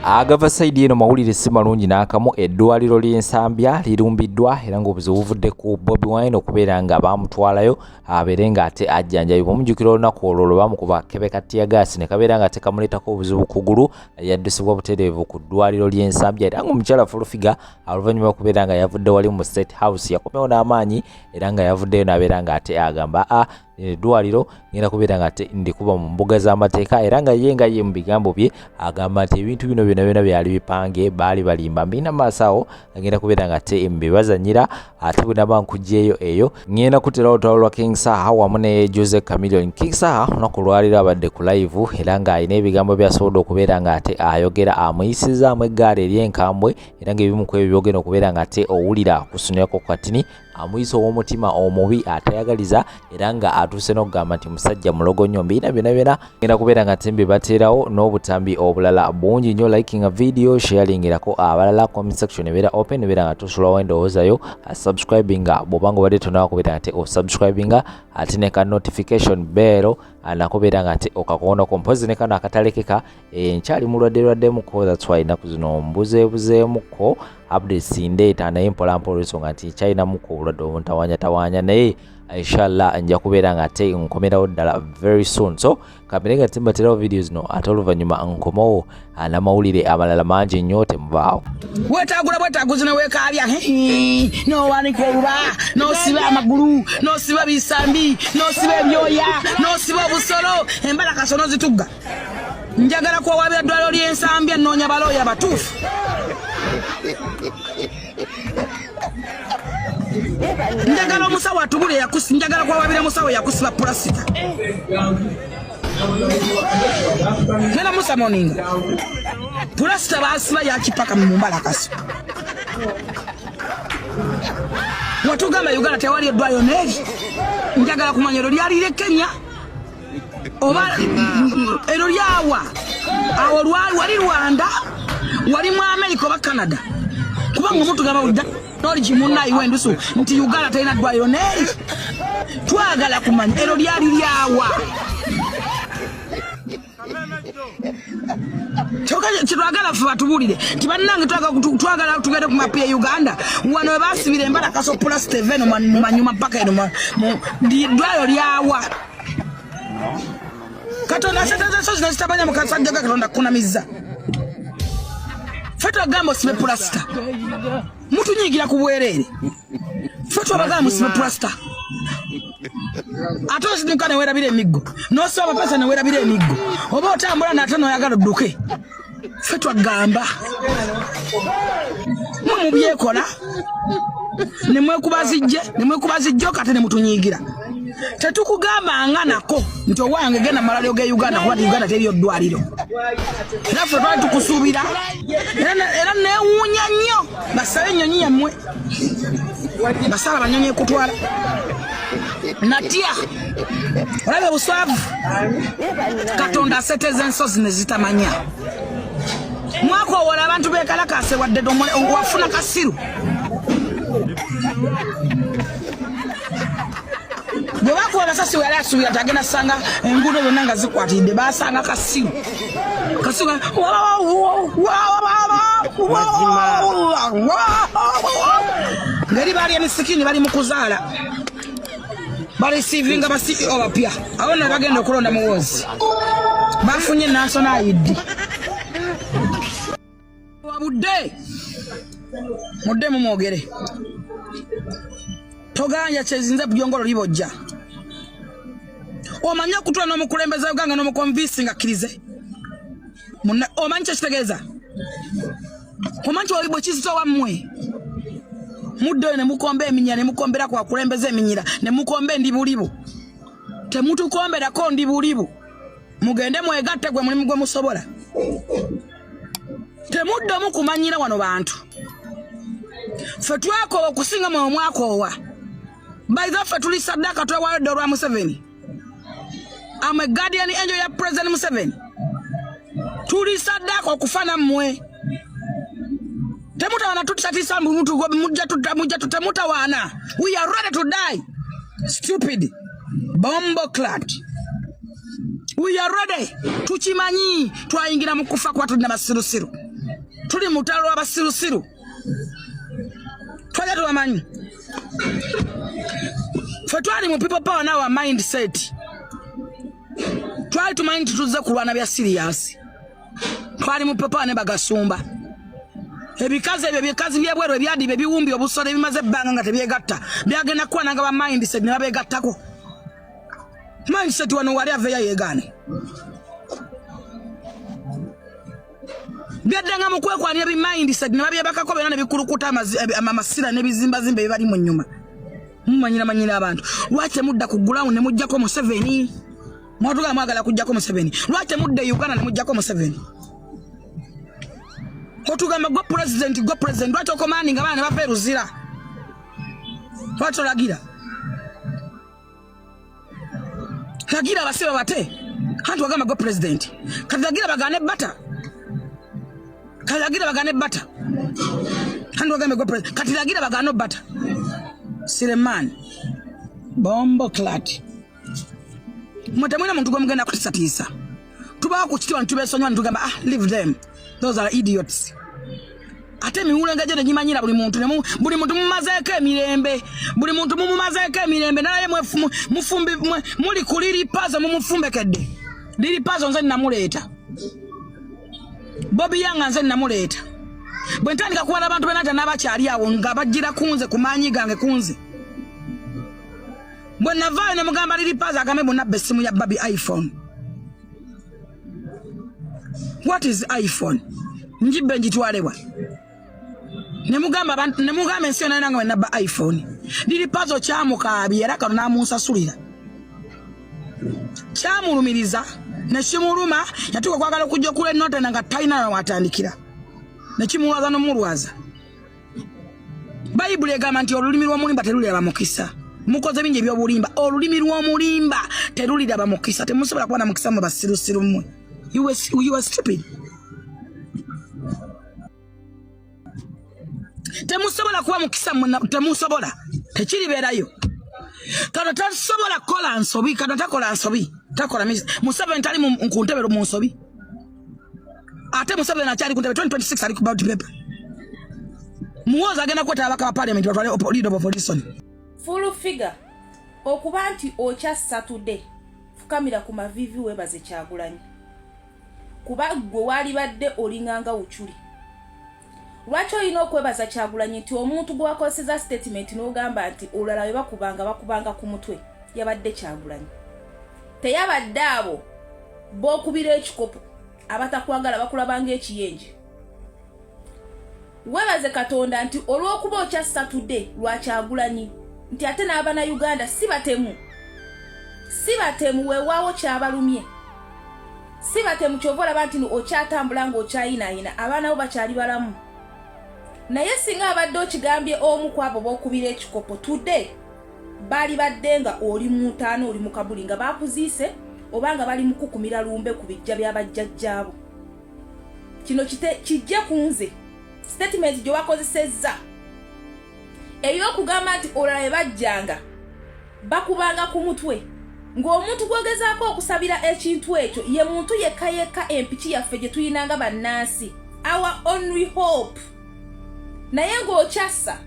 Agava saidi eno mawulire si malungi n'akamu. Eddwaliro ly'Ensambya lirumbiddwa era ng'obuzibu buvudde ku Bobi Wine okubeera nga bamutwalayo abeere ng'ate ajjanjabibwa. Omujjukira olunaku olwo lwe bamukuba akebe ka tiyagaasi ne kabeera ng'ate kamuleetako obuzibu kugulu, yaddusibwa butereevu ku ddwaliro ly'Ensambya era ng'omukyala Fulufiga oluvannyuma okubeera nga yavudde wali mu State House yakomewo n'amaanyi era nga yavuddeyo n'abeera ng'ate agamba eddwaliro ngenda kubeera nga ndikuba mu mbuga z'amateeka era nga ye mu bigambo bye agamba nti ebintu bino byonna byali bipange baali balimba mbina maaso awo ngenda kubeera nga mbibazanyira ate bwe naba nkugyeyo eyo ngenda kutera olutalo lwa King Saha wamu ne Jose Chameleone. King Saha olunaku lwaliro abadde ku live era ng'alina ebigambo byasobodde okubeera nga ayogera amuyisizaamu eggaali ery'enkambwe era ng'ebimu ku ebyo byogenda okubeera nga owulira kusunirako ku katini amuyisa ow'omutima omubi atayagaliza era nga atuuse n'okugamba nti musajja mulogo nnyo. Mbina byonna ngenda kubeera nga mbibateerawo n'obutambi obulala bungi nnyo. Liking a video, sharingirako abalala, comment section ebeera open ebeera nga tosulawo endowoozayo, subscribinga bw'obanga obadde tonawa kubeera nga osubscribinga ate ne ka notification bell nakubeera nga okakoonako mpozi ne kano akatalekeka nkyali mulwaddemuko, that's why ennaku zino mbuzeebuzeemuko updates ndeeta naye mpolampola olw'ensonga nti nkyalinamuko obulwadde obuntawaanyatawaanya naye inshallah nja kubeera nga nkomerawo ddala very soon. So kamere nga mbaterawo videos no ate oluvannyuma nkomawo n'amawulire amalala mangi nnyo temuvaawo. Wetagula bwetaguzi neweekaabya nowanika oluba nosiba amagulu nosiba bisambi nosiba ebyoya nosiba obusolo embala kasono zitugga. Njagala kwewabira ddwaliro ly'Ensambya nnoonya balooya batuufu. Njagala omusawo atubule yakusi, njagala kwewabira musawo yakusiba pulasita. Nena Musa Moninga pulasita basiba yakipaka mu mbalakaso. Watugamba Uganda tewali eddwaliro neri. Njagala kumanya ero lyalire Kenya oba ero lyawa awo lwali wali Rwanda wali mu America oba Canada. Kubanga omuntu gamba udda noli kimunnayi wendusu nti Uganda talina ddwaliro neri. Twagala kumanya ero lyali lyawa. Kitwagala ffe batubulire nti bannange twagala tugende ku mapi ya Uganda wano we basibira embala kaso plus Steveno mu manyuma mpaka eno ddwaliro lyawa. Katonda setezeso zino zitabanya mukasajja ga Katonda kunamizza. Ffe twagamba osibe pulasita mutunyiigira ku bwereere. Ffe twabagamba musibe pulasita ate osiduka ne weerabira emiggo n'osaba amapesa ne weerabira emiggo oba otambula n'ate n'oyagala odduke. Ffe twagamba mwe mubyekola ne mwekuba zijjo kate ne mutunyiigira. Tetukugamba nako nti owange genda malalyo ge Uganda kuba Uganda teriyo ddwaliro. Era ffe twali tukusuubira era neewuunya nnyo basabe ennyonyi yammwe basala banyonyi ekutwala natya olabye buswavu Katonda aseteza ensozi ne zitamanya. Mwakowola abantu bekalakase wadde wafuna kasiru. Bwe bakuwa basasi wali asuubira tagenda sanga enguudo zonna nga zikwatidde basanga kasiru. Ngeri bali emisikini bali mu kuzaala barisiivinga ba CEO bapya abo ne bagenda okulonda muwoozi bafunye national ID. Wabudde mudde mumwogere toganja kyezinze byongolo libojja omanya okutula n'omukulembeza Uganda n'omukonvinsi nga kkirize omanyi kyekitegeeza omanyi walibo kizito wammwe mudde ne mukombe eminyira ne mukombera kwa kulembeza eminyira ne mukombe ndi bulibu temutukomberako ndi bulibu mugende mwegatte gwe mulimu gwe musobola temuddamu kumanyira wano bantu. Ffe twakoowa okusinga mwe mwakoowa baizaffe tuli saddaaka twewaayo dde olwa Museveni. I'm a guardian angel ya President Museveni. Tuli saddaaka okufana mmwe. Temutawana tutisatisa muntu mujja tutemutawana. We are ready to die. Stupid. Bombo clad. We are ready. Tuchimanyi twayingira mu kufa kwa tulina basirusiru. tuli mutalo abasirusiru twajja tubamanyi fe twali mu people power nawa mindset twali tumanyi tutuze kulwana bya serious twali mu people ne bagasumba ebikazi ebyo bikazi byebwero ebyadi bebiwumbi obusole bimaze banga nga tebyegatta byagenda kuwa nanga ba mindset ne babegattako mindset wano wali aveya yegane byadanga mu kwekwanya bi mindset ne babyebakako bena ne bikulukuta amasira ne bizimba zimbe bibali mu nyuma mumanyira abantu lwate mudda ku ground ne mujjako mu 7 mwaduga mwagala kujjako mu 7 lwate mudda Uganda ne mujjako mu 7 Otugamba go president lwate okomaninga abana ne baperuzira lwate olagira lagira baseba bate hantu wagamba go president kalagira bagane bata hantu wagamba go president katilagira bagano bata Sireman bombo clat mutemwena muntu gwamugenda kutisatisa tubawa kuchitiwa ntubesonywa ntugamba leave them, those are idiots. Ate miwulenga jene nyimanyira buli muntu mumazeeko emirembe buli muntu mumumazeeko emirembe naye mufumbi muli kuliri pazo mumufumbekedde liri pazo nze namuleeta Bobby Yanga nze namuleeta bwe ntandika kuwala abantu benata n'abakyali awo nga bajjira kunze kumanyi gange kunze bwe navaayo ne mugamba liri pazo agambe bonnabba essimu ya babi iPhone. What is iPhone? Njibbe njitwalewa nemugamba ensi yonna nange wenabba iPhone liri pazo kyamukaabye era kano namunsasulira kyamulumiriza nekimuluma yatuuka kwagala okujja okula ennota nga talina watandikira nekimulwaza nomulwaza. Bayibuli egamba nti olulimi lw'omulimba teruliraba mukisa. Mukoze bingi ebyobulimba olulimi lw'omulimba teruliraba mukisa. Temusobola kuba na mukisa mu basirusiru mmwe. You were stupid. Temusobola kuba mukisa temusobola tekiribeerayo kano tasobola kola nsobi kano takola nsobi takola Museveni tali ku ntebe mu nsobi ate Museveni akyali ku ntebe 2026 ali ku ballot paper muwoza agenda kweta abaka ba parliament batwale leader of opposition full figure okuba nti okya Saturday fukamira ku mavivi webaze Kyagulanyi kuba gwe wali badde olinganga uchuli. Lwaki olina okwebaza Kyagulanyi nti omuntu gwe wakozesa statement n'ogamba nti olala bakubanga ku mutwe yabadde Kyagulanyi. Teyabadde abo b'okubira ekikopo abatakwagala bakulabanga ekiyenje. Webaze Katonda nti olw'okuba okya Saturday lwa Kyagulanyi nti ate n'abana Uganda si batemu weewaawo kyabalumye. Si batemu kyovola banti okyatambula ng'okyayinaayina abaana bo bakyali balamu. Naye singa abadde okigambye omu ku abo b'okubira ekikopo tudde bali badde nga oli mu ntaano oli mu kabuli nga baakuziise oba nga bali mu kukumira lumbe ku bijja by'abajjajjaabo. Kino kijja kunze statement gye wakozesezza ey'okugamba nti olala bajjanga bakubanga ku mutwe ng'omuntu gwogezaako okusabira ekintu ekyo ye muntu yekka empiki yaffe gye tuyinanga bannansi our only hope. Naye ng'okyassa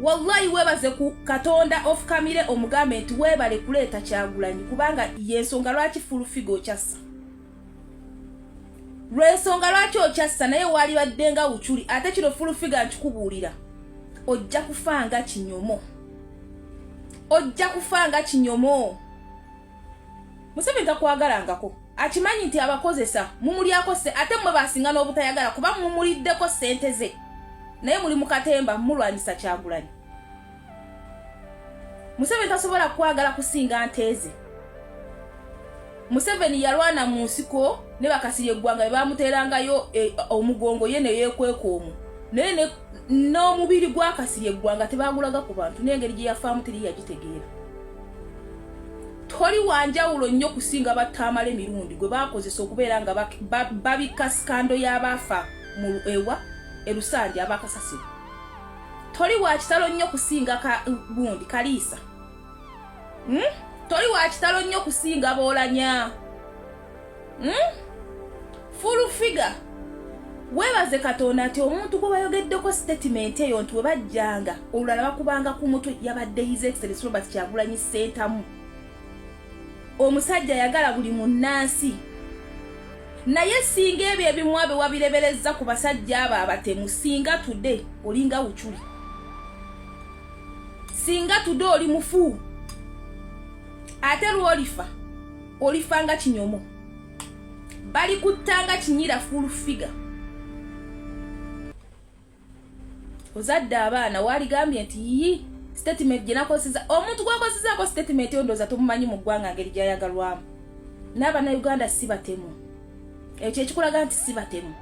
wallahi webaze ku Katonda ofukamire omugambe nti weebale kuleeta Kyagulanyi kubanga yensonga lwaki full figure okyassa. Lwensonga lwaki okyassa naye wali badde nga uchuli ate kino full figure nkikubuulira ojja kufanga kinyomo. Museveni takwagalangako akimanyi nti abakozesa mumulyako se ate mmwe basinga n'obutayagala kuba mumuliddeko ssente ze naye muli mu katemba mulwanyisa Kyagulanyi. Museveni tasobola kwagala kusinga nteeze. Museveni yalwana mu nsiko ne bakasirye eggwanga bamuteerangayo omugongo ye ne yeekweka omwo naye n'omubiri gwakasirye eggwanga tebagulaga ku bantu n'engeri gye yafaamu teri yagitegeera. Toli wanjawulo nnyo kusinga batamale mirundi gwe bakozesa okubeera nga babika skando y'abaafa mu ewa Erusandi abakasasiro. Toli wa kitalo nnyo kusinga gundi Kaliisa. Toli wa kitalo nnyo kusinga Boolanya. Full figure webaze Katonda ati omuntu gwe bayogeddeko statement eyo nti webajjanga olulala bakubanga ku mutwe yabadde His Excellency Robert Kyagulanyi Ssentamu. Omusajja yagala buli munnansi. Naye singa ebyo ebimwabe wabireberezza ku basajja abo abatemu, singa tudde olinga Uchuli. Singa tudde oli mufu. Ate olifa nga kinyomo. Bali kutanga kinyira full figure. Ozadde abaana waligambye nti statement gye nakoseza omuntu gwakosezako statement yondoza tumumanyi mu ggwanga ngeri gyayagalwamu. N'Abannayuganda si batemu. Ekyo ekikulaga nti si batemu.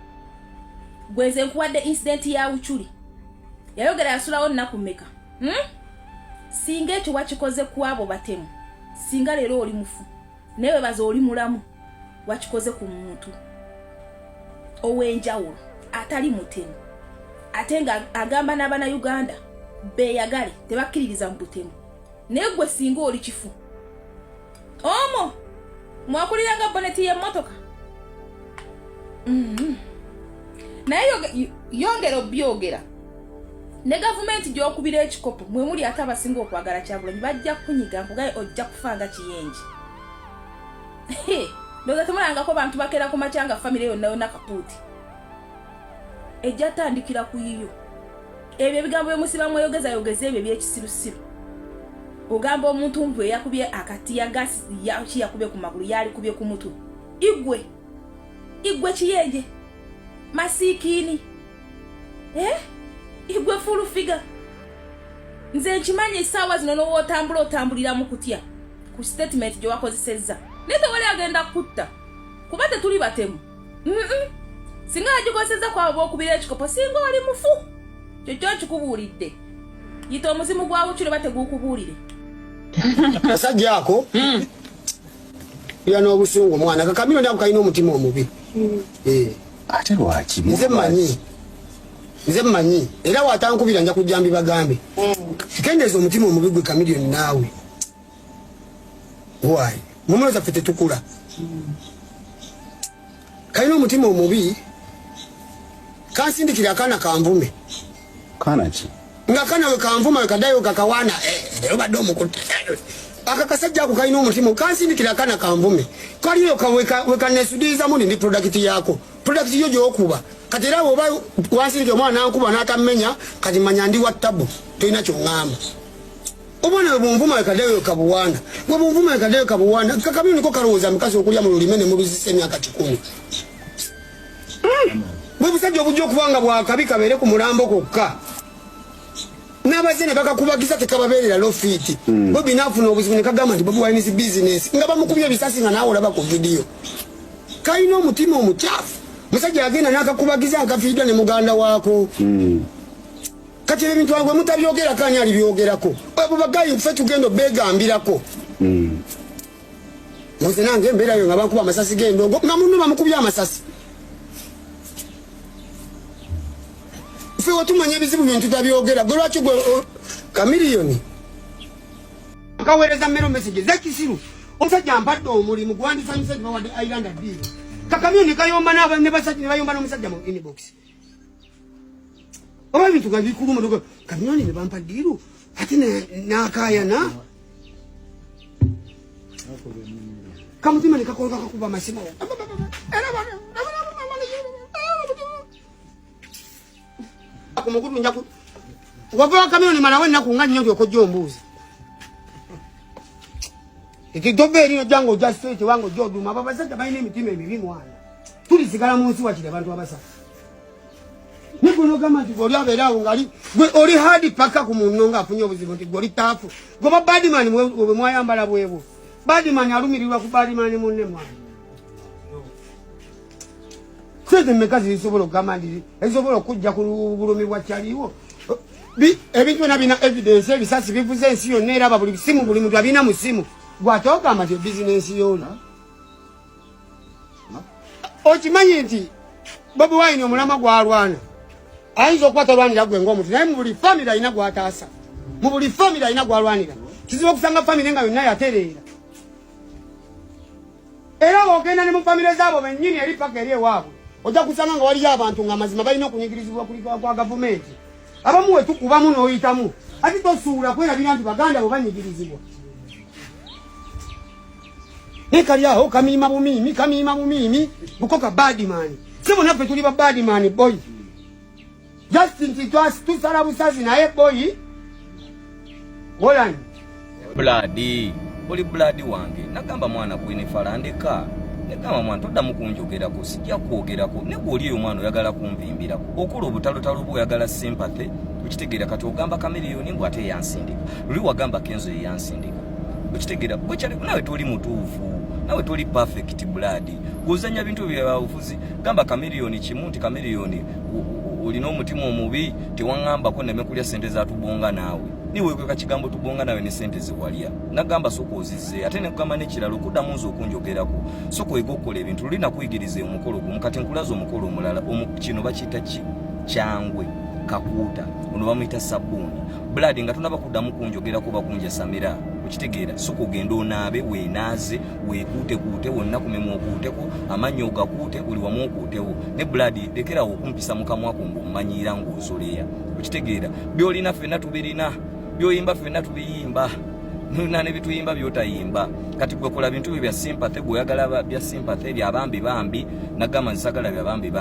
Gwenze nkuwadde incident ya Uchuli. Yayogera yasulawo nnaku mmeka. Singa ekyo wakikoze ku abo batemu. Singa leero oli mufu. Newe bazo oli mulamu. Wakikoze ku muntu ow'enjawulo atali mutemu. Ate nga agamba n'Abannayuganda beyagale tebakkiririza mu butemu. Naye gwe singa oli kifu. Omo mwakuliranga boneti y'emmotoka. Naye yongera obyogera. Ne gavumenti gy'okubira ekikopo mwe muli ate abasinga okwagala Kyagulanyi bajja kunyiga nkugaye ojja kufanga kiyenje. Ndoza temulangako bantu bakera ku machanga family yonna kapuuti. Ejja tandikira ku yiyo. Ebyo bigambo byomusiba mweyogeza ebyo by'ekisirusiru. Ogamba omuntu mvu yakubye akati ya gasi yakubye ku magulu yali kubye ku mutwe. Igwe kiyenje. Masikini. Igwe full figure. Nze nkimanyi essaawa zino n'otambulira mu kutya. Ku statement gye wakozesezza. Nete wali agenda kutta. Kuba tetuli batemu. Singa agikosezza kwabo okubira ekikopo singa oli mufu. Kyokyo kikubuulidde. Yita omuzimu gwa Uchuli bategukubuulire. Kasajja ako. Ya n'obusungu mwana Kakamiro ndako kalina omutima omubi. Ate lwaki? Nze mmanyi. Era watankubira nja kujjambi bagambe. Kendeeza omutima omubi gwe Kamiro naawe. Why? Mumweza fete tukula. Kalina omutima omubi. Kansindikira akana kanvume. Kana ki? Nga kana we kanvuma we kadayo kakawana obadde omukutte. Akakasajja ako kalina omutima kansindikira akana kanvume. Kaliyo wekanesudiza muni ndi product yako. Product yo gyokuba. Kati era oba wansindikira omwana nkuba n'atamenya kati manya ndi wa tabu. Toyina kyongamba. Obona bumvuma ekadayo kabuwana. Gwe bumvuma ekadayo kabuwana. Kakamiro niko kalowooza mukazi okulya mu lulime ne muluzise emyaka 10. Bwe busajja obujja okubanga bwakabi kabeere ku mulambo kokka. N'abazene bakakubagiza tekababeerera lofiti. Bwe binaafuna obuzibu ne kagamba nti Bobi Wine is business. Nga bamukubye ebisasi nga naawe olaba ku vidiyo. Kalina omutima omukyafu. Musajja agenda n'akakubagiza akafiirwa ne muganda waako. Kati ebintu agwe mutabyogera kanya alibyogerako. Abo bagayi ffe tugenda beegambirako. Nze nange embeera yo nga bankuba amasasi g'endongo nga munno bamukubye amasasi. Ffe watumanya ebizibu bye tutabyogera. Gwe lwaki gwe Kamiliyoni nkaweereza mmero messages zekisiru omusajja ampadde omulimu gwandisanyusa gye bawadde Islander deal. Kakamyoni kayomba n'aba ne basajja ne bayomba n'omusajja mu inbox. Oba bintu nga bikuluma dogo Kamyoni ne bampa diiru ate n'akaayana. Kamutima ne kakola kakuba amasimu. Kumuguru njaku wava Kamyoni marawe nakunga nnyo lyokojja ombuuzi. Ekigoberi no jango just straight wango joduma babasajja balina emitima emibi mwana. Tulisigala mu nsi wakiri abantu abasatu. Nikuno kama nti goli abeerawo ngali gwe oli hadi paka ku munno nga afunye obuzibu nti goli taafu. Goba Badman bwe mwayambala bwebu. Badman alumirirwa ku Badman munne mwana. Kweze mekazi isobolo gamandi isobolo kujja ku bulumi bwa kyaliwo. Ebintu nabina evidence ebisasi bivuze ensi yonna era buli simu buli muntu abina mu simu. Gwatoka amati business yona. Okimanyi nti Bobi Wine omulama gwalwana. Ayinza okukwata lwanira gwe ng'omuntu naye mu buli family alina gwataasa. Mu buli family alina gwalwanira. Kizibu okusanga family nga yonna yatereera. Era ogenda ne mu family zaabo bennyini eri paka eri ewaabwe. ojja kusanga nga waliyo abantu nga mazima balina okunyigirizibwa kwa gavumenti abamu we tukubamu n'oyitamu ati tosuula kwerabira nti baganda bo banyigirizibwa nekali aho kamiima bumiimi bukoka badimani si bonaffe tuli ba badimani boy just nti tusala busazi naye boy wolani Bloody, oli bloody wange nagamba mwana kwine falandeka negamba mwana toddamu kunjogerako sijja kwogerako ne gwoli eyo mwana oyagala kunvimbirako okola obutalotalo bwe oyagala sympathy ukitegeera kati ogamba Kamiliyoni mbw ate yansindika luli wagamba Kenzo yansindika ukitegeera bwe kyali nawe toli mutuufu nawe toli perfect bloody gozanya bintu bya bufuzi gamba Kamiliyoni kimu nti Kamiliyoni olina omutima omubi tewangambako nemekulya sente zatubonga naawe niwe kwa kigambo tubonga nawe ne sente ziwalya nagamba soko ozizze ate ne kugamba nekiralo kuddamu nzo okunjogerako soko egokola ebintu lina kuyigiriza omukolo gumu kati nkulaza omukolo omulala kino bakiyita kyangwe kakuuta ono bamuyita sabbuuni bloody nga tonaba kuddamu kunjogerako bakunja samira ukitegeera soko genda onaabe weenaaze weekuutekuute wonna kumemu okuuteko amannyo ogakuute buli wamu okuutewo ne bloody lekerawo okumpisa mukamwako ng'omumanyiira ng'ozoleya ukitegeera byolina ffenna tubirina byoyimba ffenna tubiyimba nane bituyimba byotayimba kati gwekola bintu bya sympathy gweoyagala bya sympathy bya bambi nagamba nsagala bya bambi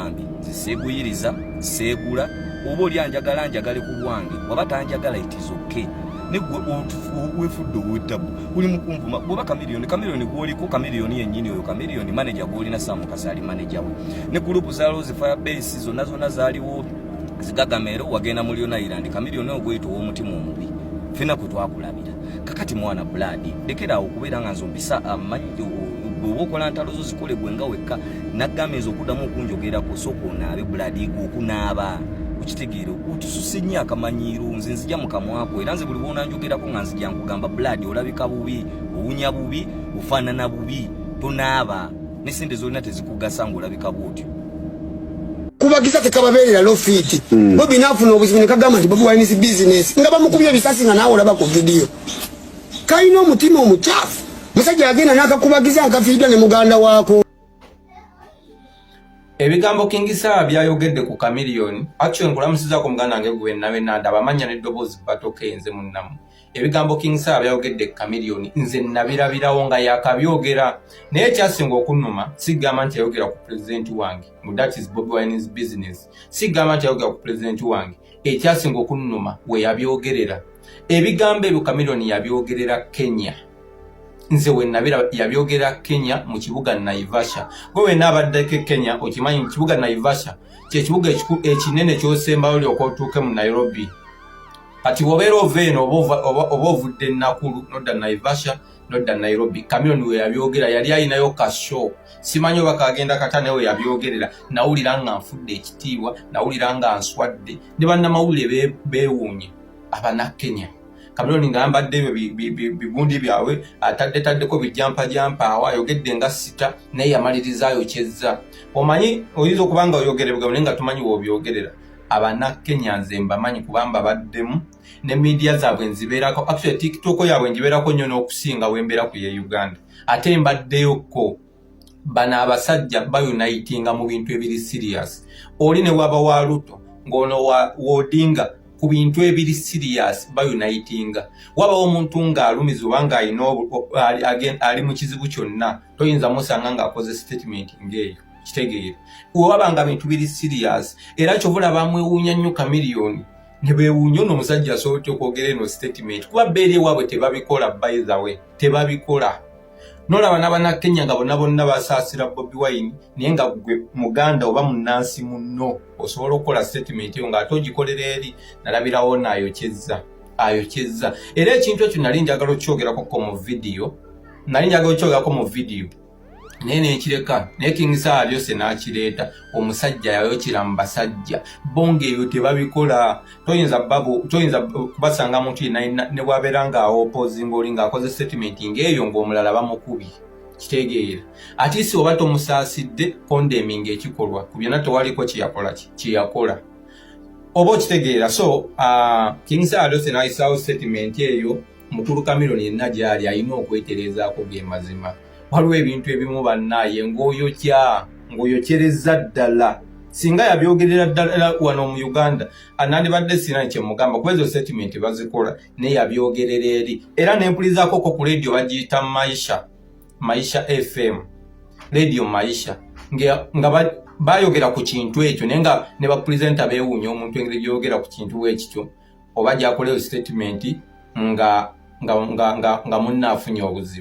ziseeguyiriza seegula oba oli anjagale ku bwange waba tanjagala it is okay negwe wefudde owetabu uli mukumvuma bwoba Kamiliyoni gwoliko Kamiliyoni yennyini oyo Kamiliyoni manager gwolina Samu Kasali manager we ne group za Rose Fire Base zonna zaaliwo zigagamero wagenda mu Liona Island Kamiliyoni ogwito w'omutima omubi fina kwe twakulabira kakati mwana bloody lekera okubeera nga nzombisa amanyi bwokola ntalo zikole gwenga wekka nagamba ezo okuddamu okunjogerako soko onaabe bloody okunaaba ukitegeera utususinya akamanyiiro nze nzija mu kamwako era nze buli bw'onanjogerako nga nzija nkugamba bloody olabika bubi owunya bubi ofaanana bubi tonaaba n'esente zolina tezikugasa ng'olabika bw'otyo kubagiza tekababeerera lofiti bobi naafuna obuzibu ne kagamba nti Bobi Wine business nga bamukubye ebisasi nga naawe olaba ku vidiyo kalina omutima omucaafu musajja yagenda n'akakubagiza akafiidwa ne muganda waako. Ebigambo King Sara byayogedde ku Kamiliyoni actually nkulamusizaako muganda wange gwe nawe ndaba amanya n'eddoboozi batoke nze munnamu ebigambo King Sara byayogedde ku Kamiliyoni nze nabirabirawo nga yakabyogera naye kyasinga okunnuma sigamba nti yayogera ku president wange that is Bobi Wine's business sigamba nti yayogera ku president wange ekyasinga okunnuma we yabyogerera ebigambo ebyo Kamiliyoni yabyogerera Kenya nze wenabira yabyogera Kenya mu kibuga Naivasha gwe nabaddeko Kenya okimanyi kibuga Naivasha kye kibuga ekinene kyosembayo lyokotuuke mu Nairobi kati wobeera oveno oba ovudde Nakuru nodda Naivasha nodda Nairobi Kamiliyoni we yabyogera yali ayinayo kasho simanyi oba kagenda katane we yabyogerera nawulira nga nfudde ekitiibwa nawulira nga nswadde ne bannamawulire beewuunye abana Kenya Kamiliyoni ngambadde ebyo bibundi byawe ataddeko bijampa awo ayogedde nga sita naye yamalirizayo kyezza omanyi oyinza okubanga oyogere bugabo naye nga tumanyi w'obyogerera abana Kenya nze mbamanyi kubamba baddemu ne media zaabwe nzibeerako actually TikTok yaabwe njibeerako nnyo n'okusinga wembeera ku ye Uganda ate mbaddeyoko bano abasajja bayunitinga mu bintu ebiri serious oli ne waba wa Ruto ng'ono w'Odinga ku bintu ebiri serious bayunitinga wabawo omuntu ng'alumiza oba ng'alina ali mu kizibu kyonna toyinza musanga ng'akoze statement ng'eyo kitegeera wabanga bintu biri serious era kyovula bamwewuunya nnyo Kamiliyoni ne beewuunya ono omusajja asobola okwogera eno statement kuba beeri ewaabwe tebabikola by the way tebabikola nolaba n'abana Kenya nga bonna basaasira Bobi Wine naye nga gwe muganda oba munnansi munno osobola okukola statement eyo ng'ate ogikolera eri nalabirawo n'ayokyezza era ekintu ekyo nali njagala okyogerako mu vidiyo naye nekireka naye King Sara byose n'akireeta omusajja yayokera mu basajja bonge ebyo tebabikola toyinza kubasanga muntu ne bwabeera ng'awo opposing oli ng'akoze statement ng'eyo ng'omulala bamukubi kitegeera ate si oba tomusaasidde condemning ekikolwa ku byonna tewaliko kyeyakola oba okitegeera so King Sara byose n'ayisaawo statement eyo mukulu Kamiliyoni yenna gy'ali alina okwetereezaako ge mazima waliwo ebintu ebimu bannaye ng'oyokya ng'oyokyereza ddala singa yabyogerera ddala wano mu Uganda anandibadde sina kye mugamba kuba ezo statement bazikola naye yabyogerera eri era nempulizaako ko ku radio bagiyita Maisha FM radio Maisha nga bayogera ku kintu ekyo naye nga ne bapulezenta beewuunya omuntu engeri gyogera ku kintu bwekityo oba gyakoleyo statement nga munne afunye obuzibu.